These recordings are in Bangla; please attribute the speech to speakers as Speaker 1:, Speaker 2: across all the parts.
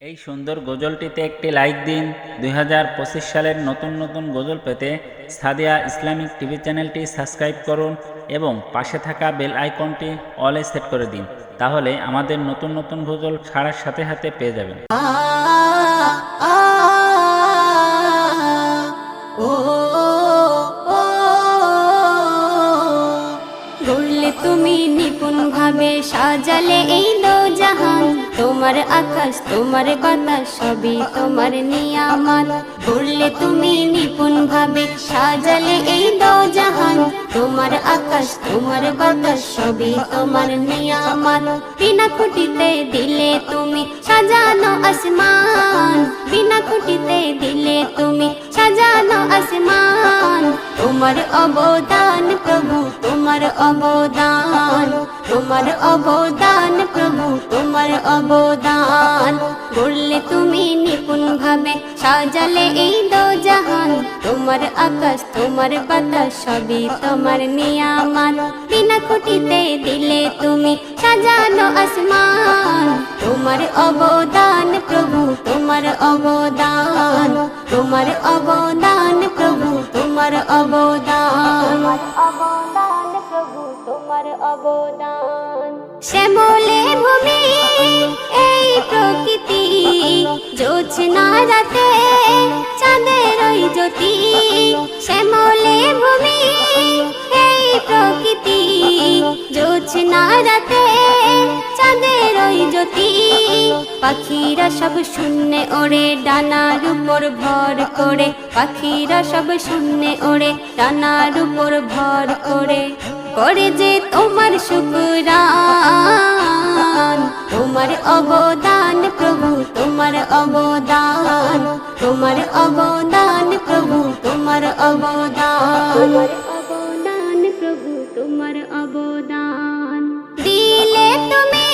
Speaker 1: এই সুন্দর গজলটিতে একটি লাইক দিন। 2025 সালের নতুন নতুন গজল পেতে সাদিয়া ইসলামিক টিভি চ্যানেলটি সাবস্ক্রাইব করুন এবং পাশে থাকা বেল আইকনটি অলে সেট করে দিন, তাহলে আমাদের নতুন নতুন গজল ছাড়ার সাথে সাথে পেয়ে যাবেন।
Speaker 2: তুমি নিপুণ ভাবে সাজালে এই দোজাহান, তোমার আকাশ তোমার বাতাস সবই তোমার নিয়ামত। করলে তুমি নিপুণ ভাবে সাজালে এই দোজাহান, তোমার আকাশ তোমার বাতাস সবই তোমার নিয়ামত। বিনা খুঁটিতে দিলে তুমি সাজানো আসমান, বিনা খুঁটিতে দিলে তুমি সাজানো আসমান। তোমার অবদান প্রভু, তোমার অবদান, তোমার অবদান প্রভু, তোমার অবদান। বললে তুমি নিপুণ ভাবে সাজালে এই দোজাহান, তোমার আকাশ তোমার বাতাস সবই তোমার নিয়ামত। বিনা খুঁটিতে দিলে তুমি সাজানো আসমান, তোমার অবদান প্রভু, তোমার অবদান, তোমার অবদান প্রভু, তোমার অবদান, অবদান প্রভু, তোমার অবদান। শ্যামলে ভূমি এই প্রকৃতি, জোছনা রাতে চাঁদের ওই জ্যোতি। শ্যামলে ভূমি এই প্রকৃতি, জোছনা রাতে চাঁদের ওই জ্যোতি। পাখিরা সব শূন্যে ওড়ে ডানার উপর ভর করে, পাখিরা সব শূন্যে ওড়ে ডানার উপর ভর করে। করে যে তোমার শুকরান, তোমার অবদান প্রভু, তোমার অবদান, তোমার অবদান প্রভু, তোমার অবদান, অবদান প্রভু, তোমার অবদান। দিলে তুমি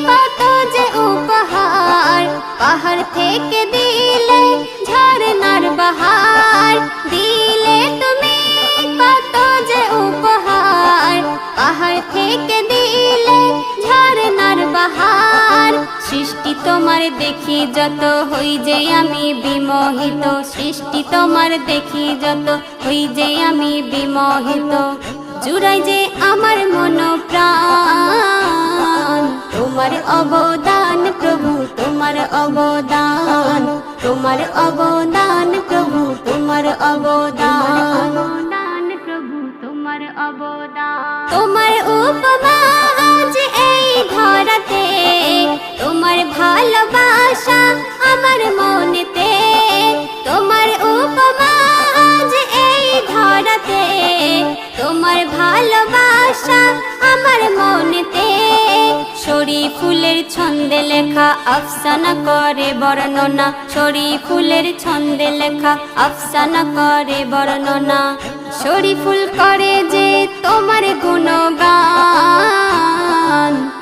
Speaker 2: কত যে উপহার, পাহাড় থেকে দিলে ঝরনার বাহার। দিলে তুমি কত যে উপহার, পাহাড় থেকে দিলে ঝরনার বাহার। সৃষ্টি তোমার দেখি যত হই যে আমি বিমোহিত, সৃষ্টি তোমার দেখি যত হই যে আমি বিমোহিত। জুড়াই যে আমার মন প্রাণ, তোমার অবদান প্রভু, তোমার অবদান, তোমার অবদান প্রভু, তোমার অবদান, অবদান প্রভু, তোমার অবদান। তোমার উপমা আজ এই ধরাতে, তোমার ভালোবাসা আমার মনেতে। তোমার উপমা আজ এই ধরাতে, তোমার ভালোবাসা আমার মনেতে। শরী ফুলের ছন্দে লেখা আফসানা করে বর্ণনা, শরী ফুলের ছন্দে লেখা আফসানা করে বর্ণনা। শরী ফুল করে যে তোমার গুণগান,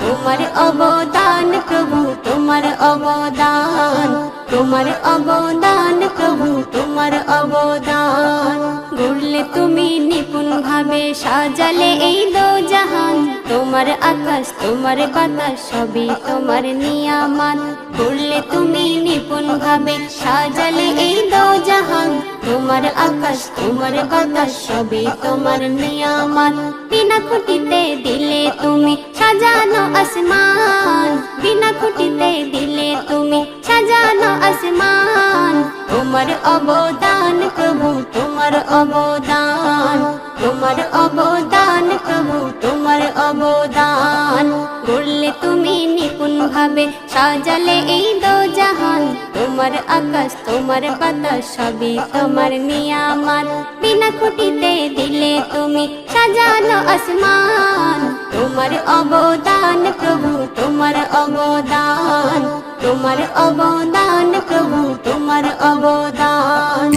Speaker 2: তোমার অবদান প্রভু, তোমার অবদান, তোমার অবদান প্রভু, তোমার অবদান। গড়লে তুমি নিপুণ ভাবে সাজালে এই দোজাহান, তোমার আকাশ তোমার বাতাস সবই তোমার নিয়ামত। গড়লে তুমি নিপুণ ভাবে সাজালে এই দোজাহান, তোমার আকাশ তোমার বাতাস সবই তোমার নিয়ামত। বিনা খুঁটিতে দিলে তুমি সাজানো আসমান, বিনা খুঁটিতে দিলে তুমি সাজানো আসমান। তোমার অবদান প্রভু, তোমার অবদান, তোমার অবদান প্রভু, তোমার অবদান। গড়লে তুমি নিপুণ ভাবে সাজালে এই দোজাহান, তোমার আকাশ তোমার বাতাস সবই তোমার নিয়ামত। বিনা খুঁটিতে দিলে তুমি সাজানো আসমান, তোমার অবদান প্রভু, তোমার অবদান, তোমার অবদান প্রভু, তোমার অবদান।